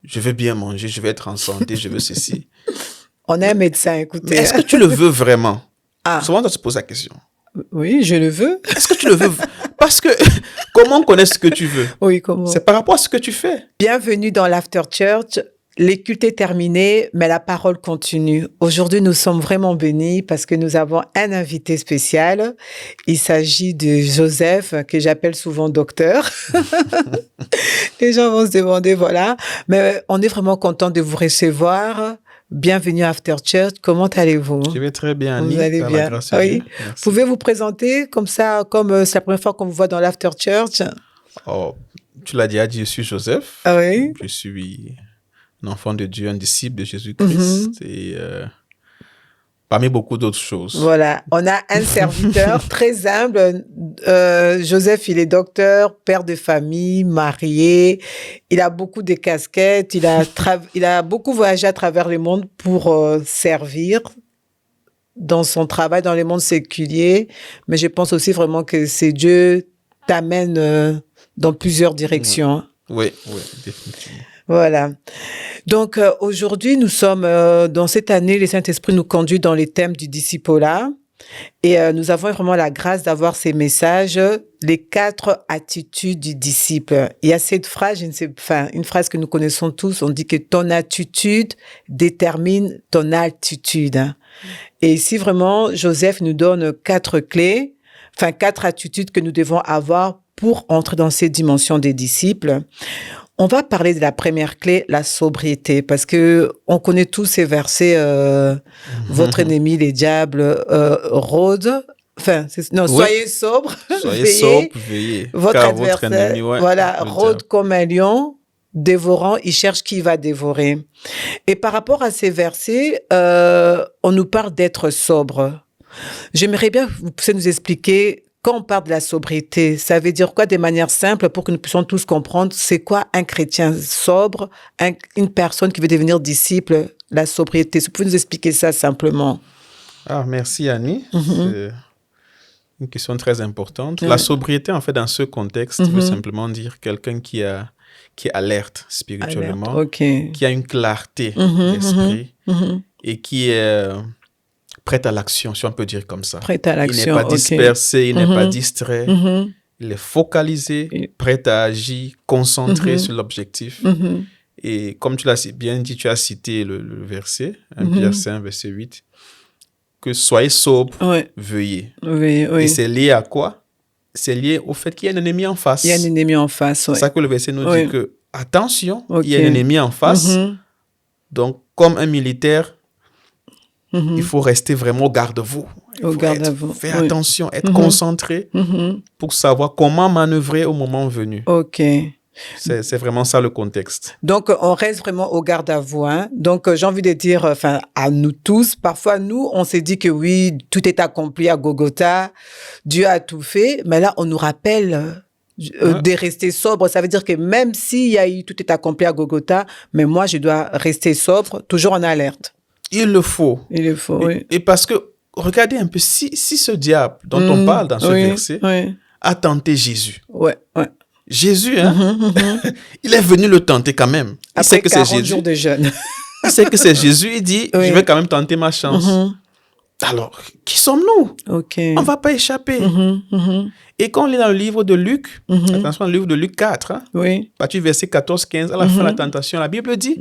je veux bien manger, je veux être en santé, je veux ceci. On a un médecin, Mais écoutez. est-ce que tu le veux vraiment? Ah, Souvent, on se pose la question. oui, je le veux. Est-ce que tu le veux? Parce que comment on connaît ce que tu veux? Oui, comment? C'est par rapport à ce que tu fais. Bienvenue dans l'After Church. Les cultes est terminé, mais la parole continue. Aujourd'hui, nous sommes vraiment bénis parce que nous avons un invité spécial. Il s'agit de Joseph, que j'appelle souvent docteur. Les gens vont se demander, voilà. Mais on est vraiment content de vous recevoir. Bienvenue à After Church. Comment allez-vous? Je vais très bien, Vous Annie, allez par bien? la grâce de Oui. Dieu. Merci. Pouvez vous présenter comme ça, comme c'est la première fois qu'on vous voit dans l'After Church? Oh, tu l'as déjà dit, je suis Joseph. Ah oui. Je suis un enfant de Dieu, un disciple de Jésus-Christ. Et parmi beaucoup d'autres choses. Voilà, on a un serviteur très humble. Joseph, il est docteur, père de famille, marié. Il a beaucoup de casquettes. Il a beaucoup voyagé à travers le monde pour servir dans son travail dans le monde séculier. Mais je pense aussi vraiment que c'est Dieu t'amène dans plusieurs directions. Oui, définitivement. Voilà. Donc, aujourd'hui, nous sommes, dans cette année, le Saint-Esprit nous conduit dans les thèmes du discipolat. Et nous avons vraiment la grâce d'avoir ces messages, les 4 attitudes du disciple. Il y a cette phrase, une phrase que nous connaissons tous, on dit que ton attitude détermine ton altitude. Et ici, vraiment, Joseph nous donne 4 clés, 4 attitudes que nous devons avoir pour entrer dans ces dimensions des disciples. On va parler de la première clé, la sobriété, parce que on connaît tous ces versets. Votre ennemi, les diables, rôde. Soyez sobre, veillez. Votre car adversaire, votre ennemi, rôde comme un lion, dévorant. Il cherche qui va dévorer. Et par rapport à ces versets, on nous parle d'être sobre. J'aimerais bien que vous puissiez nous expliquer. Quand on parle de la sobriété, ça veut dire quoi de manière simple pour que nous puissions tous comprendre c'est quoi un chrétien sobre, une personne qui veut devenir disciple, la sobriété. Vous pouvez nous expliquer ça simplement? Ah, merci Annie. C'est une question très importante. La sobriété, en fait, dans ce contexte, veut simplement dire quelqu'un qui est alerte spirituellement, qui a une clarté d'esprit et qui est prêt à l'action, si on peut dire comme ça. Prêt à l'action, il n'est pas dispersé, il n'est pas distrait. Il est focalisé, prêt à agir, concentré sur l'objectif. Et comme tu l'as bien dit, tu as cité le verset, 1 Pierre 5, verset 8, que soyez sobre, veuillez. Oui. Et c'est lié à quoi? C'est lié au fait qu'il y a un ennemi en face. Il y a un ennemi en face, C'est ça que le verset nous dit que, attention, il y a un ennemi en face. Donc, comme un militaire, il faut rester vraiment au garde-à-vous. Faire attention, être concentré pour savoir comment manœuvrer au moment venu. OK. C'est vraiment ça le contexte. Donc, on reste vraiment au garde-à-vous. Donc, j'ai envie de dire, à nous tous, parfois, nous, on s'est dit que oui, tout est accompli à Golgotha, Dieu a tout fait, mais là, on nous rappelle de rester sobre. Ça veut dire que même s'il y a eu tout est accompli à Golgotha, mais moi, je dois rester sobre, toujours en alerte. Il le faut. Oui. Et parce que, regardez un peu, si ce diable dont on parle dans ce verset a tenté Jésus. Jésus, il est venu le tenter quand même. Il sait que c'est Jésus. Jours de jeûne. Il sait que c'est Jésus. Il dit, je vais quand même tenter ma chance. Alors, qui sommes-nous? On ne va pas échapper. Et quand on lit dans le livre de Luc, attention, le livre de Luc 4, partir verset 14-15, à la fin de la tentation, la Bible dit,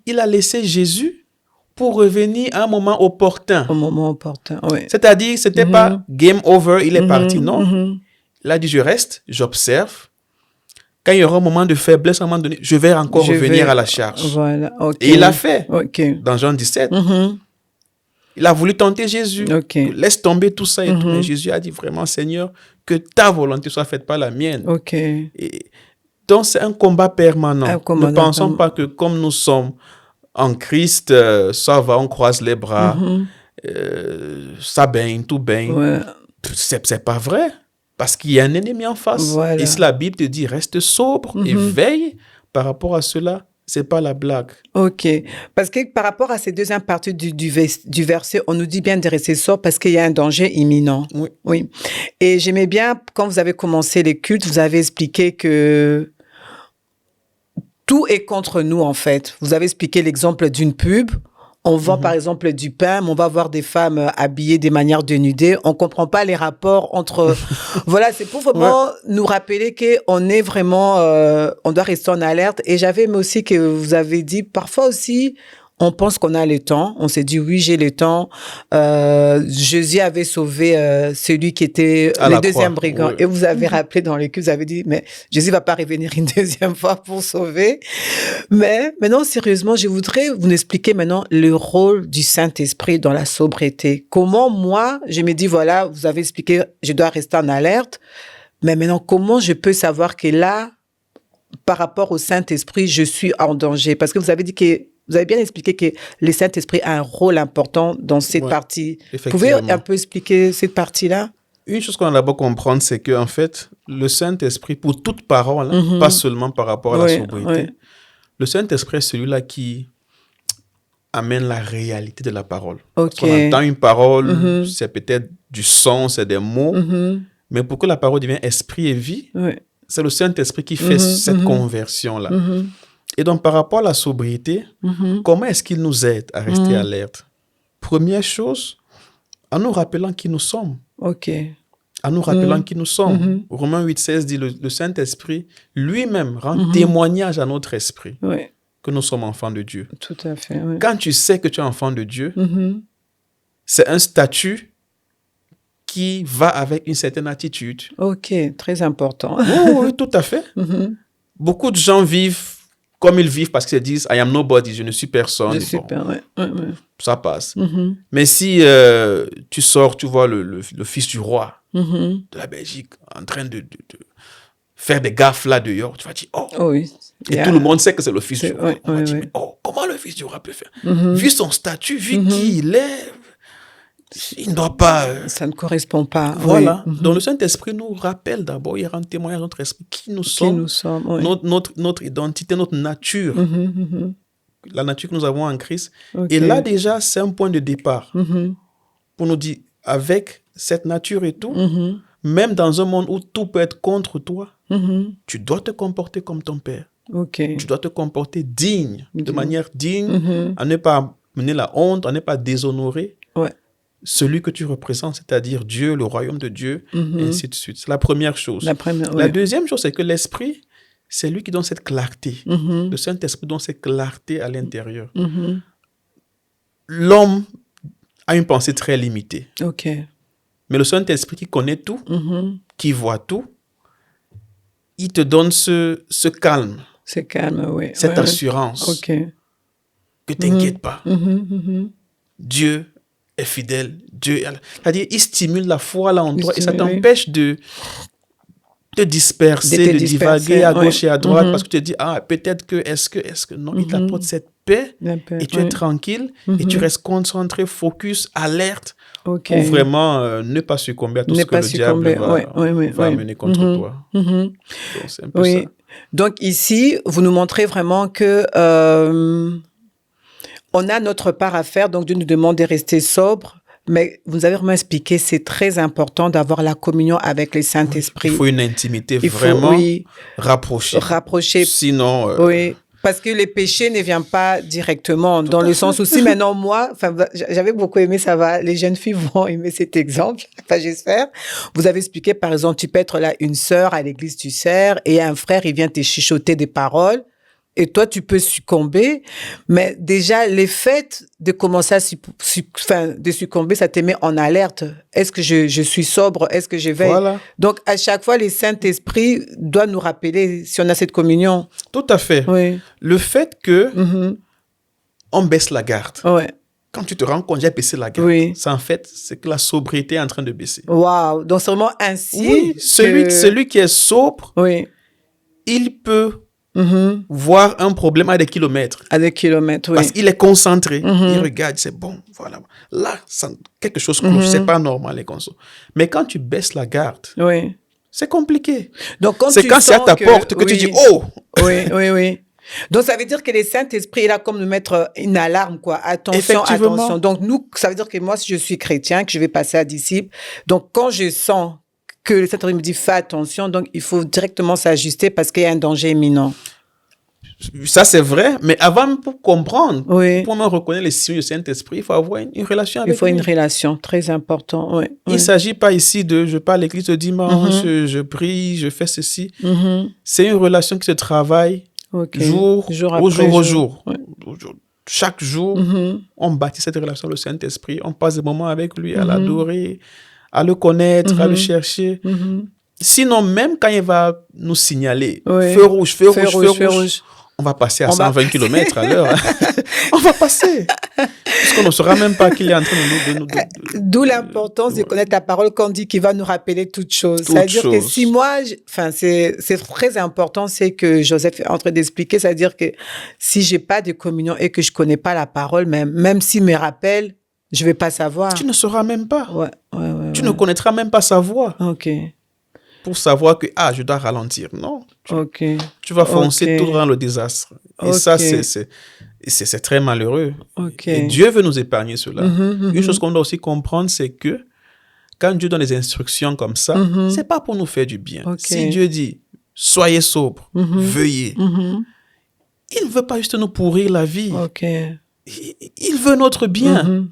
il a laissé Jésus pour revenir à un moment opportun. Au moment opportun, oui. C'est-à-dire, ce n'était pas game over, il est parti. Non. Il a dit, je reste, j'observe. Quand il y aura un moment de faiblesse, à un moment donné, je vais encore revenir à la charge. Voilà, Et il l'a fait. Dans Jean 17. Il a voulu tenter Jésus. Laisse tomber tout ça et tout. Mais Jésus a dit vraiment, Seigneur, que ta volonté soit faite, pas la mienne. Et donc, c'est un combat permanent. Ne pensons pas que comme nous sommes en Christ, ça va, on croise les bras, ça baigne, tout baigne. C'est pas vrai. Parce qu'il y a un ennemi en face. Et si la Bible te dit, reste sobre et veille par rapport à cela, c'est pas la blague. Parce que par rapport à cette deuxième partie du verset, on nous dit bien de rester sobre parce qu'il y a un danger imminent. Oui. Et j'aimais bien, quand vous avez commencé les cultes, vous avez expliqué que tout est contre nous, en fait. Vous avez expliqué l'exemple d'une pub. On vend, par exemple, du pain, mais on va voir des femmes habillées de manière dénudée. On ne comprend pas les rapports entre... Voilà, c'est pour vraiment nous rappeler qu'on est vraiment... on doit rester en alerte. Et j'avais aimé aussi que vous avez dit, parfois aussi... On pense qu'on a le temps. On s'est dit, oui, j'ai le temps. Jésus avait sauvé celui qui était le deuxième brigand. Oui. Et vous avez rappelé dans le culte, vous avez dit, mais Jésus ne va pas revenir une deuxième fois pour sauver. Mais maintenant, sérieusement, je voudrais vous expliquer maintenant le rôle du Saint-Esprit dans la sobriété. Comment moi, je me dis, voilà, vous avez expliqué, je dois rester en alerte. Mais maintenant, comment je peux savoir que là, par rapport au Saint-Esprit, je suis en danger? Parce que vous avez dit que vous avez bien expliqué que le Saint-Esprit a un rôle important dans cette partie. Vous pouvez un peu expliquer cette partie-là? Une chose qu'on a d'abord comprendre, c'est qu'en fait, le Saint-Esprit, pour toute parole, pas seulement par rapport à la sobriété, le Saint-Esprit est celui-là qui amène la réalité de la parole. Parce qu'on entend une parole, c'est peut-être du son, c'est des mots, mais pour que la parole devienne esprit et vie, c'est le Saint-Esprit qui fait cette conversion-là. Et donc, par rapport à la sobriété, comment est-ce qu'il nous aide à rester alerte? Première chose, en nous rappelant qui nous sommes. En nous rappelant qui nous sommes. Romains 8,16 dit, le Saint-Esprit lui-même rend témoignage à notre esprit que nous sommes enfants de Dieu. Tout à fait. Quand tu sais que tu es enfant de Dieu, c'est un statut qui va avec une certaine attitude. Très important. Oui, tout à fait. Beaucoup de gens vivent comme ils vivent parce qu'ils se disent « I am nobody, je ne suis personne ». Ça passe. Mais si tu sors, tu vois le fils du roi de la Belgique en train de faire des gaffes là dehors, tu vas dire « Oh ». Et tout le monde sait que c'est le fils du roi. On va dire « Oh, comment le fils du roi peut faire ?» Vu son statut, vu qui il est, il ne doit pas... Ça ne correspond pas. Voilà. Donc, le Saint-Esprit nous rappelle d'abord, il rend témoignage à notre esprit qui nous sommes, notre identité, notre nature, la nature que nous avons en Christ. Et là, déjà, c'est un point de départ pour nous dire, avec cette nature et tout, même dans un monde où tout peut être contre toi, tu dois te comporter comme ton Père. Tu dois te comporter digne, de manière digne, à ne pas mener la honte, à ne pas déshonorer. Celui que tu représentes, c'est-à-dire Dieu, le royaume de Dieu, et ainsi de suite. C'est la première chose. La deuxième chose, c'est que l'Esprit, c'est lui qui donne cette clarté. Le Saint-Esprit donne cette clarté à l'intérieur. L'homme a une pensée très limitée. Mais le Saint-Esprit qui connaît tout, qui voit tout, il te donne ce calme. Cette assurance. Que t'inquiète pas. Dieu est fidèle. C'est-à-dire, il stimule la foi là en toi et ça t'empêche de te disperser, de divaguer à gauche et à droite parce que tu te dis, peut-être que, est-ce que, non, il t'apporte cette paix et tu es tranquille et tu restes concentré, focus, alerte pour vraiment ne pas succomber à tout ce que le diable va amener contre toi. Donc, c'est un peu ça. Donc, ici, vous nous montrez vraiment que on a notre part à faire, donc Dieu nous demande de rester sobre, mais vous avez vraiment expliqué, c'est très important d'avoir la communion avec le Saint-Esprit. Il faut une intimité vraiment rapprochée. Sinon... parce que le péché ne vient pas directement, dans le sens où si maintenant moi, j'avais beaucoup aimé, ça va, les jeunes filles vont aimer cet exemple, j'espère. Vous avez expliqué, par exemple, tu peux être là, une sœur à l'église, tu sers, et un frère, il vient te chuchoter des paroles. Et toi, tu peux succomber, mais déjà, le fait de commencer à de succomber, ça te met en alerte. Est-ce que je suis sobre? Est-ce que je veille? Donc, à chaque fois, le Saint-Esprit doit nous rappeler si on a cette communion. Tout à fait. Le fait que on baisse la garde. Quand tu te rends compte, j'ai baissé la garde. C'est en fait, c'est que la sobriété est en train de baisser. Waouh! Donc, c'est vraiment ainsi. Celui qui est sobre, il peut voir un problème à des kilomètres. Parce qu'il est concentré. Il regarde, c'est bon, voilà. Là, quelque chose cloche, c'est pas normal les consos. Mais quand tu baisses la garde, c'est compliqué. Donc, c'est quand c'est à ta porte que tu dis, oh! Donc, ça veut dire que le Saint-Esprit est là comme nous mettre une alarme, quoi. Attention, attention. Donc, nous, ça veut dire que moi, si je suis chrétien, que je vais passer à disciple, donc quand je sens que le Saint-Esprit me dit fais attention, donc il faut directement s'ajuster parce qu'il y a un danger imminent. Ça, c'est vrai, mais avant, pour comprendre, pour me reconnaître les signes du Saint-Esprit, il faut avoir une relation avec lui. Il faut une relation, très important. Oui. Il ne s'agit pas ici de je pars à l'église le dimanche, je prie, je fais ceci. C'est une relation qui se travaille jour au jour. Ouais. Chaque jour, on bâtit cette relation avec le Saint-Esprit. On passe des moments avec lui à l'adorer, à le connaître, à le chercher. Sinon, même quand il va nous signaler feu rouge, on va passer à 120 km à l'heure. On va passer. Parce qu'on ne saura même pas qu'il est en train de nous... D'où l'importance de connaître la parole qu'on dit qui va nous rappeler toutes choses. C'est-à-dire que si moi... c'est très important, c'est que Joseph est en train d'expliquer. C'est-à-dire que si je n'ai pas de communion et que je ne connais pas la parole, même s'il me rappelle, je ne vais pas savoir. Tu ne sauras même pas. Tu ne connaîtras même pas sa voix. Pour savoir que, je dois ralentir. Non. Tu vas foncer tout dans le désastre. Et ça, c'est très malheureux. Et Dieu veut nous épargner cela. Une chose qu'on doit aussi comprendre, c'est que quand Dieu donne des instructions comme ça, c'est pas pour nous faire du bien. Si Dieu dit, soyez sobre, veuillez, il ne veut pas juste nous pourrir la vie. Il veut notre bien.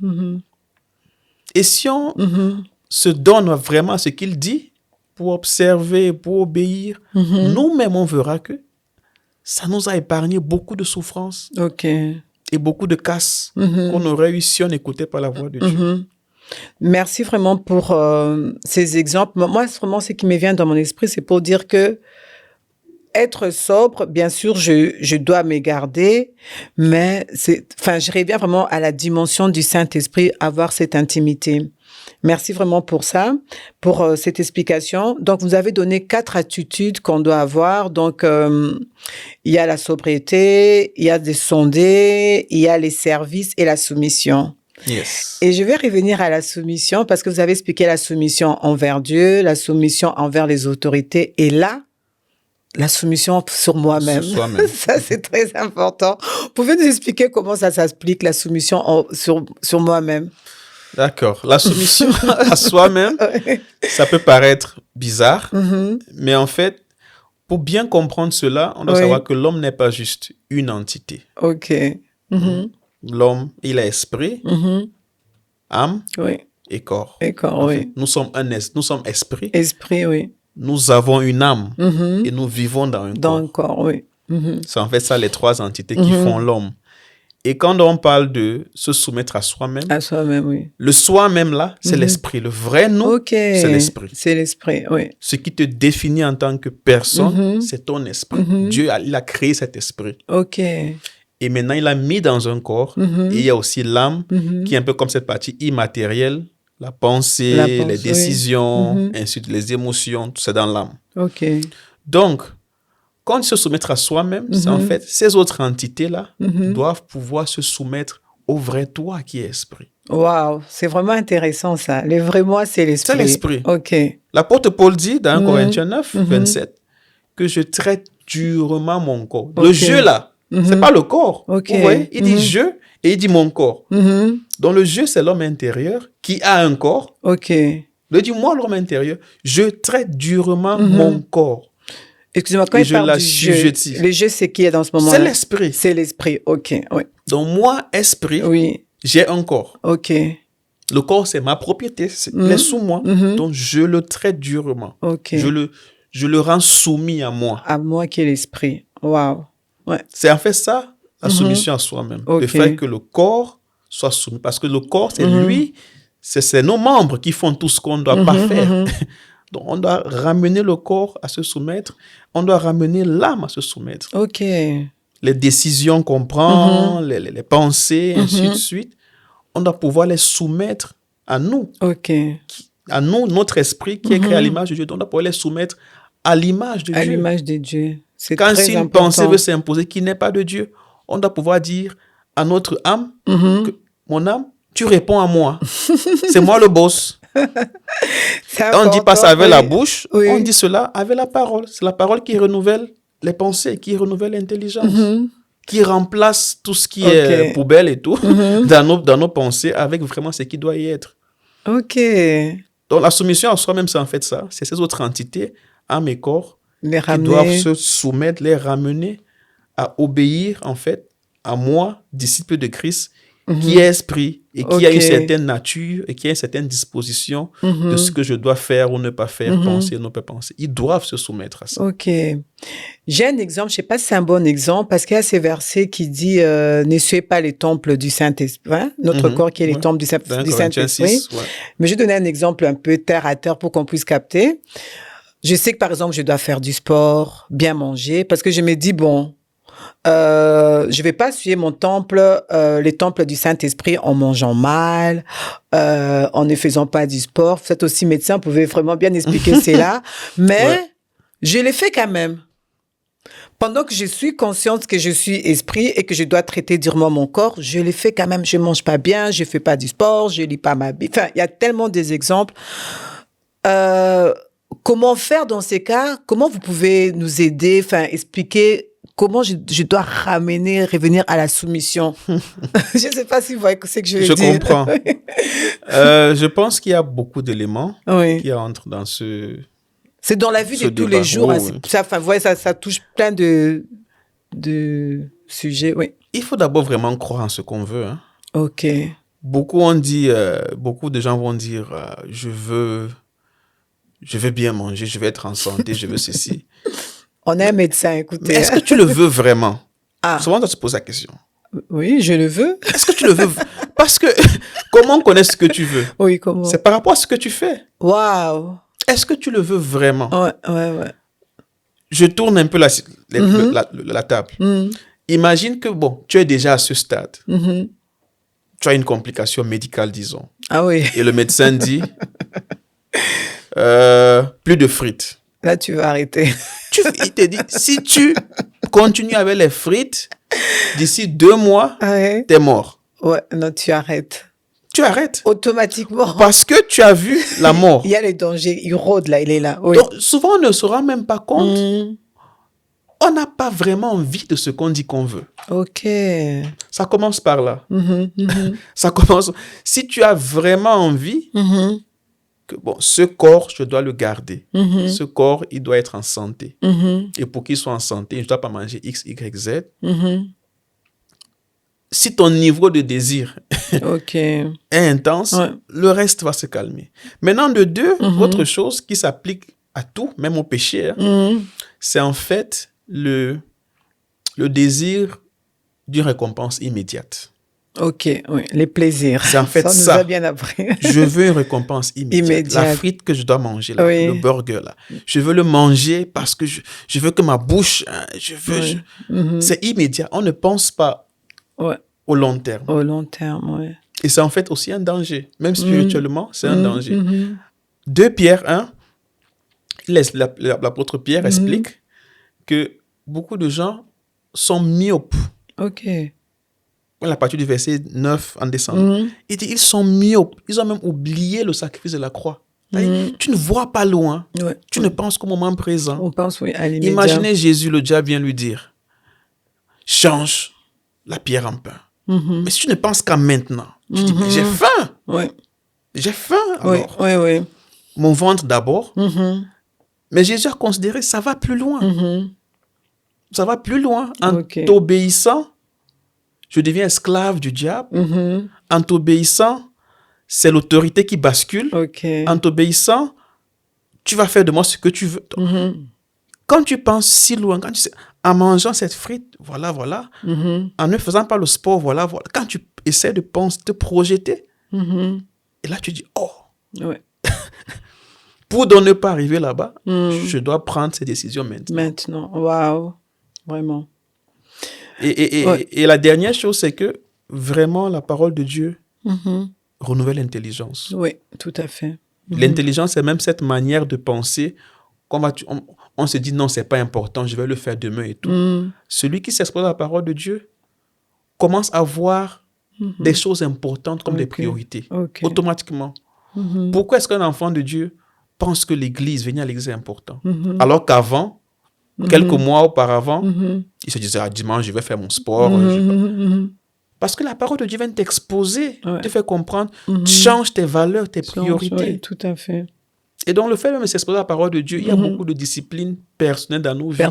Et si on se donne vraiment à ce qu'il dit, pour observer, pour obéir, nous-mêmes, on verra que ça nous a épargné beaucoup de souffrances et beaucoup de casses qu'on aurait eu si on n'écoutait pas la voix de Dieu. Merci vraiment pour ces exemples. Moi, vraiment, ce qui me vient dans mon esprit, c'est pour dire que être sobre, bien sûr, je dois me garder, mais je reviens vraiment à la dimension du Saint-Esprit, avoir cette intimité. Merci vraiment pour ça, pour cette explication. Donc, vous avez donné 4 attitudes qu'on doit avoir. Donc, il y a la sobriété, il y a des sonder, il y a les services et la soumission. Yes. Et je vais revenir à la soumission parce que vous avez expliqué la soumission envers Dieu, la soumission envers les autorités et là, la soumission sur moi-même. Ça, c'est très important. Pouvez nous expliquer comment ça s'explique, la soumission sur moi-même? D'accord. La soumission à soi-même, ça peut paraître bizarre, mais en fait, pour bien comprendre cela, on doit savoir que l'homme n'est pas juste une entité. L'homme, il a esprit, âme et corps. En fait, nous sommes esprit. Esprit, oui. Nous avons une âme et nous vivons dans un corps. Dans un corps, oui. C'est en fait ça les 3 entités qui font l'homme. Et quand on parle de se soumettre à soi-même, oui. Le soi-même là, c'est l'esprit. Le vrai nous, c'est l'esprit. C'est l'esprit, oui. Ce qui te définit en tant que personne, c'est ton esprit. Dieu, il a créé cet esprit. Et maintenant, il l'a mis dans un corps. Et il y a aussi l'âme, qui est un peu comme cette partie immatérielle. La pensée, les décisions, ainsi de les émotions, tout c'est dans l'âme. Donc, quand se soumettre à soi-même, c'est en fait, ces autres entités-là doivent pouvoir se soumettre au vrai toi qui est esprit. Waouh, c'est vraiment intéressant ça. Le vrai moi, c'est l'esprit. C'est l'esprit. L'apôtre Paul dit dans 1 Corinthiens 9, 27, que je traite durement mon corps. Le je là, c'est pas le corps. Vous voyez, il dit je et il dit mon corps. Donc le je, c'est l'homme intérieur qui a un corps. Il dit moi, l'homme intérieur, je traite durement mon corps. Excusez-moi, quand il parle du jeu, le jeu, c'est qui est dans ce moment-là? C'est l'esprit. C'est l'esprit, oui. Donc moi, esprit, j'ai un corps. Le corps, c'est ma propriété, il est sous moi. Donc je le traite durement. Je le rends soumis à moi. À moi qui est l'esprit. Waouh. C'est en fait ça, la soumission à soi-même. Le fait que le corps soit soumis. Parce que le corps, c'est lui, c'est nos membres qui font tout ce qu'on ne doit pas faire. Donc, on doit ramener le corps à se soumettre. On doit ramener l'âme à se soumettre. Les décisions qu'on prend, les pensées, ainsi de suite, on doit pouvoir les soumettre à nous. À nous, notre esprit qui est créé à l'image de Dieu. Donc, on doit pouvoir les soumettre à l'image de Dieu. À l'image de Dieu. Quand si une pensée veut s'imposer qui n'est pas de Dieu, on doit pouvoir dire à notre âme que mon âme, tu réponds à moi. C'est moi le boss. On ne dit pas ça avec la bouche, on dit cela avec la parole. C'est la parole qui renouvelle les pensées, qui renouvelle l'intelligence, qui remplace tout ce qui est poubelle et tout dans nos pensées avec vraiment ce qui doit y être. Donc la soumission à soi-même, c'est en fait ça. C'est ces autres entités, âme et corps, qui doivent se soumettre, les ramener à obéir, en fait, à moi, disciple de Christ, qui est esprit et qui a une certaine nature et qui a une certaine disposition de ce que je dois faire ou ne pas faire, penser ou ne pas penser. Ils doivent se soumettre à ça. Ok. J'ai un exemple, je ne sais pas si c'est un bon exemple, parce qu'il y a ces versets qui disent ne suivez pas les temples du Saint-Esprit, hein? Notre corps qui est les temples du Saint-Esprit. Mais je vais donner un exemple un peu terre à terre pour qu'on puisse capter. Je sais que, par exemple, je dois faire du sport, bien manger, parce que je me dis, bon, je vais pas suivre mon temple, les temples du Saint-Esprit en mangeant mal, en ne faisant pas du sport. Vous êtes aussi médecin, vous pouvez vraiment bien expliquer cela. Mais je l'ai fait quand même. Pendant que je suis consciente que je suis esprit et que je dois traiter durement mon corps, je l'ai fait quand même. Je mange pas bien, je fais pas du sport, je lis pas ma Bible. Enfin, il y a tellement des exemples. Comment faire dans ces cas? Comment vous pouvez nous aider, enfin, expliquer comment je dois revenir à la soumission? Je ne sais pas si vous voyez ce que je veux dire. Je comprends. Je pense qu'il y a beaucoup d'éléments qui entrent dans ce... C'est dans la vie de tous les jours. Hein, ça touche plein de sujets. Oui. Il faut d'abord vraiment croire en ce qu'on veut. Hein. OK. Beaucoup de gens vont dire je veux bien manger, je veux être en santé, je veux ceci. On est un médecin, écoutez. Mais est-ce que tu le veux vraiment? Souvent, on se pose la question. Oui, je le veux. Est-ce que tu le veux? Parce que comment on connaît ce que tu veux? Oui, comment? C'est par rapport à ce que tu fais. Waouh! Est-ce que tu le veux vraiment? Ouais. Je tourne un peu la table. Imagine que, tu es déjà à ce stade. Tu as une complication médicale, disons. Ah oui. Et le médecin dit, plus de frites. Là, tu vas arrêter. Il te dit, si tu continues avec les frites, d'ici 2 mois, t'es mort. Ouais, non, tu arrêtes. Tu arrêtes. Automatiquement. Parce que tu as vu la mort. Il y a les dangers, il rôde là, il est là. Oui. Donc, souvent, on ne se rend même pas compte. On n'a pas vraiment envie de ce qu'on dit qu'on veut. OK. Ça commence par là. Ça commence... Si tu as vraiment envie que, ce corps, je dois le garder. Ce corps, il doit être en santé. Et pour qu'il soit en santé, je ne dois pas manger X, Y, Z. Si ton niveau de désir est intense, le reste va se calmer. Maintenant, de deux, autre chose qui s'applique à tout, même au péché, c'est en fait le désir d'une récompense immédiate. OK, oui, les plaisirs. C'est en fait ça. Ça nous a bien appris. Je veux une récompense immédiate. La frite que je dois manger, là, le burger, là. Je veux le manger parce que je veux que ma bouche... C'est immédiat. On ne pense pas au long terme. Au long terme, oui. Et c'est en fait aussi un danger. Même spirituellement, c'est un danger. 2 Pierre 1, l'apôtre Pierre explique que beaucoup de gens sont myopes. OK. À partir du verset 9 en descendant. Il dit, ils sont myopes. Ils ont même oublié le sacrifice de la croix. Tu ne vois pas loin. Tu ne penses qu'au moment présent. On pense, à l'immédiat. Imaginez Jésus, le diable vient lui dire, change la pierre en pain. Mais si tu ne penses qu'à maintenant, tu dis, mais j'ai faim. J'ai faim. Alors, mon ventre d'abord. Mais Jésus a considéré, ça va plus loin. Ça va plus loin. En t'obéissant, je deviens esclave du diable. En t'obéissant, c'est l'autorité qui bascule. En t'obéissant, tu vas faire de moi ce que tu veux. Donc, quand tu penses si loin, quand tu sais, en mangeant cette frite, voilà. En ne faisant pas le sport, voilà. Quand tu essaies de penser, de te projeter, et là tu dis, pour ne pas arriver là-bas, je dois prendre ces décisions maintenant. Waouh, vraiment. Et la dernière chose, c'est que vraiment la parole de Dieu renouvelle l'intelligence. Oui, tout à fait. L'intelligence, c'est même cette manière de penser on se dit non, c'est pas important, je vais le faire demain et tout. Celui qui s'expose à la parole de Dieu commence à voir des choses importantes comme des priorités, automatiquement. Pourquoi est-ce qu'un enfant de Dieu pense que venir à l'église est important? Alors qu'avant, quelques mois auparavant, il se disait, dimanche, je vais faire mon sport. Parce que la parole de Dieu vient t'exposer, te faire comprendre, change tes valeurs, tes priorités. Oui, tout à fait. Et donc, le fait même de s'exposer à la parole de Dieu, il y a beaucoup de disciplines personnelles dans nos vies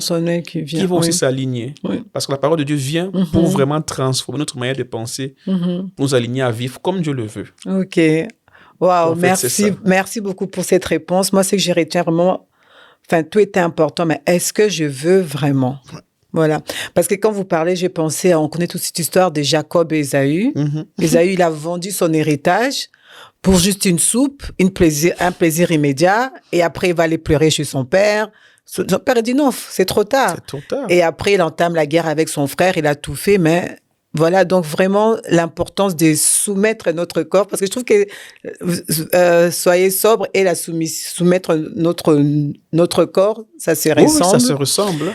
qui vont aussi s'aligner. Parce que la parole de Dieu vient pour vraiment transformer notre manière de penser, pour nous aligner à vivre comme Dieu le veut. OK. Wow, merci beaucoup pour cette réponse. Moi, c'est que j'ai retenu vraiment, tout était important, mais est-ce que je veux vraiment? Voilà. Parce que quand vous parlez, j'ai pensé, on connaît toute cette histoire de Jacob et Ésaü. Ésaü, il a vendu son héritage pour juste une soupe, un plaisir immédiat, et après, il va aller pleurer chez son père. Son père dit non, c'est trop tard. C'est trop tard. Et après, il entame la guerre avec son frère, il a tout fait, mais voilà, donc vraiment l'importance de soumettre notre corps, parce que je trouve que soyez sobre et soumettre notre corps, ça se ressemble. Oui, ça se ressemble.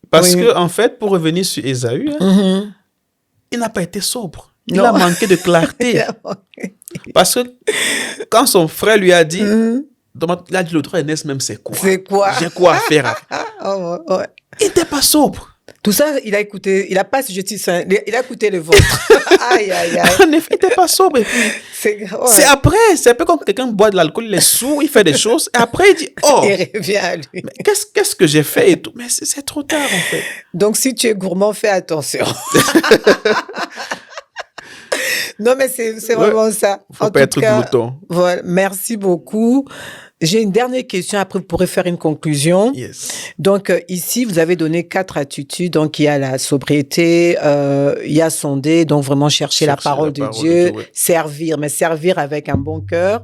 Parce que en fait, pour revenir sur Ésaü, il n'a pas été sobre. Il a manqué de clarté. Parce que quand son frère lui a dit, il a dit le droit d'aînesse même, c'est quoi? C'est quoi? J'ai quoi à faire? Il n'était pas sobre. Tout ça, il a écouté, il n'a pas sujeté ça, il a écouté le vôtre. Aïe, aïe, aïe. En effet, il n'était pas sobre. Et puis, c'est après, c'est un peu comme quelqu'un boit de l'alcool, il est sourd, il fait des choses, et après il dit, oh, il revient à lui. Mais qu'est-ce que j'ai fait et tout? Mais c'est trop tard, en fait. Donc, si tu es gourmand, fais attention. Non, mais c'est vraiment ça. Il ne faut pas être glouton. Voilà, merci beaucoup. J'ai une dernière question, après vous pourrez faire une conclusion. Yes. Donc ici, vous avez donné 4 attitudes. Donc il y a la sobriété, il y a sonder, donc vraiment chercher la parole de Dieu, servir, mais servir avec un bon cœur,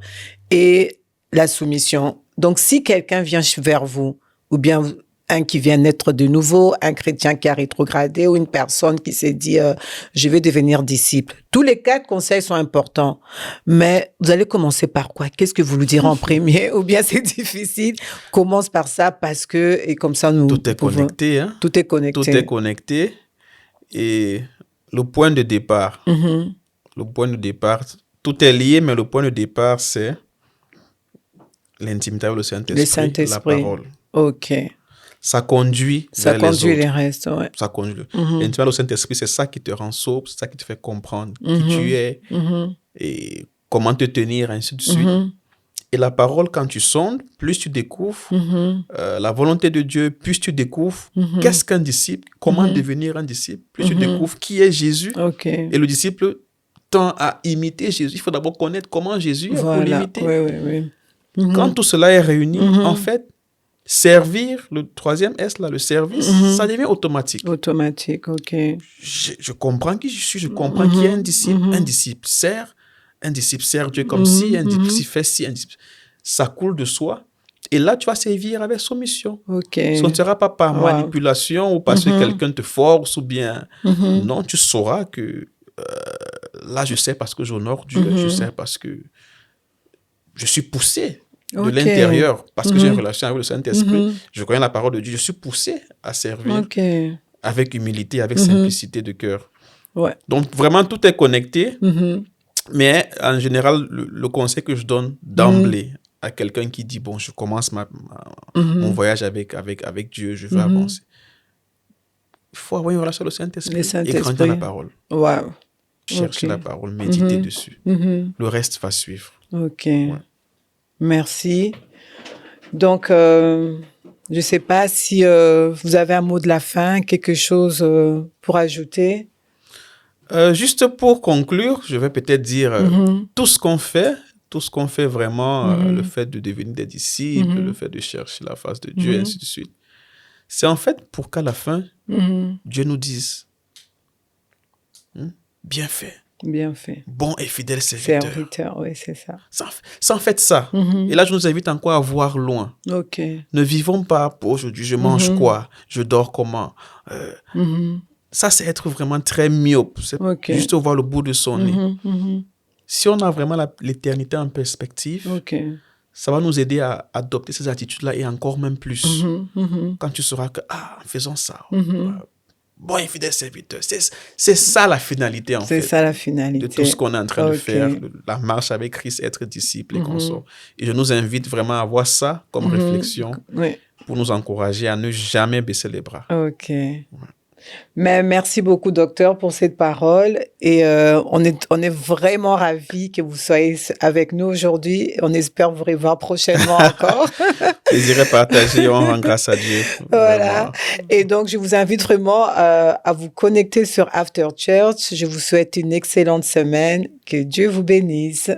et la soumission. Donc si quelqu'un vient vers vous, ou bien un qui vient naître de nouveau, un chrétien qui a rétrogradé, ou une personne qui s'est dit je vais devenir disciple. Tous les 4 conseils sont importants, mais vous allez commencer par quoi? Qu'est-ce que vous lui direz en premier? Ou bien c'est difficile? Commence par ça parce que, et comme ça nous... Tout est connecté. Hein? Tout est connecté. Tout est connecté. Et le point de départ, tout est lié, mais le point de départ, c'est l'intimité avec le Saint-Esprit, la parole. OK. Ça conduit vers les autres. Les restes, ouais. Ça conduit. L'intimité au Saint-Esprit, c'est ça qui te rend sobre, c'est ça qui te fait comprendre qui tu es et comment te tenir, ainsi de suite. Et la parole, quand tu sondes, plus tu découvres la volonté de Dieu, plus tu découvres qu'est-ce qu'un disciple, comment devenir un disciple, plus tu découvres qui est Jésus. Okay. Et le disciple tend à imiter Jésus. Il faut d'abord connaître comment Jésus est pour l'imiter. Oui. Quand tout cela est réuni, en fait, servir, le troisième S, là, le service, ça devient automatique. Automatique, OK. Je comprends qui je suis, je comprends qui est un disciple. Un disciple sert Dieu comme si, un disciple fait si, un disciple... Ça coule de soi. Et là, tu vas servir avec soumission. OK. Ce ne sera pas par manipulation ou parce que quelqu'un te force ou bien... Non, tu sauras que là, je sais parce que j'honore Dieu, je sais parce que je suis poussé de l'intérieur, parce que j'ai une relation avec le Saint-Esprit, je connais la parole de Dieu, je suis poussé à servir avec humilité, avec simplicité de cœur. Ouais. Donc, vraiment, tout est connecté, mais en général, le conseil que je donne d'emblée à quelqu'un qui dit, bon, je commence mon voyage avec Dieu, je veux avancer. Il faut avoir une relation avec le Saint-Esprit et grandir la parole. Wow. Chercher la parole, méditer dessus. Le reste va suivre. OK. Ouais. Merci. Donc, je ne sais pas si vous avez un mot de la fin, quelque chose pour ajouter. Juste pour conclure, je vais peut-être dire tout ce qu'on fait vraiment, le fait de devenir des disciples, le fait de chercher la face de Dieu, ainsi de suite. C'est en fait pour qu'à la fin, Dieu nous dise bien fait. Bien fait. Bon et fidèle serviteur. Serviteur, oui, c'est ça. C'est en fait ça. Et là, je nous invite encore à voir loin. OK. Ne vivons pas pour aujourd'hui, je mange quoi, je dors comment. Ça, c'est être vraiment très myope. C'est juste voir le bout de son nez. Si on a vraiment l'éternité en perspective, ça va nous aider à adopter ces attitudes-là et encore même plus. Quand tu sauras que, en faisant ça, bon et fidèle serviteur, c'est ça la finalité en fait. C'est ça la finalité. De tout ce qu'on est en train de faire, la marche avec Christ, être disciple et consort. Et je nous invite vraiment à avoir ça comme réflexion pour nous encourager à ne jamais baisser les bras. OK. Mais merci beaucoup, docteur, pour cette parole. Et on est vraiment ravis que vous soyez avec nous aujourd'hui. On espère vous revoir prochainement encore. Plaisir est partagé, on rend grâce à Dieu. Voilà. Vraiment. Et donc, je vous invite vraiment à vous connecter sur After Church. Je vous souhaite une excellente semaine. Que Dieu vous bénisse.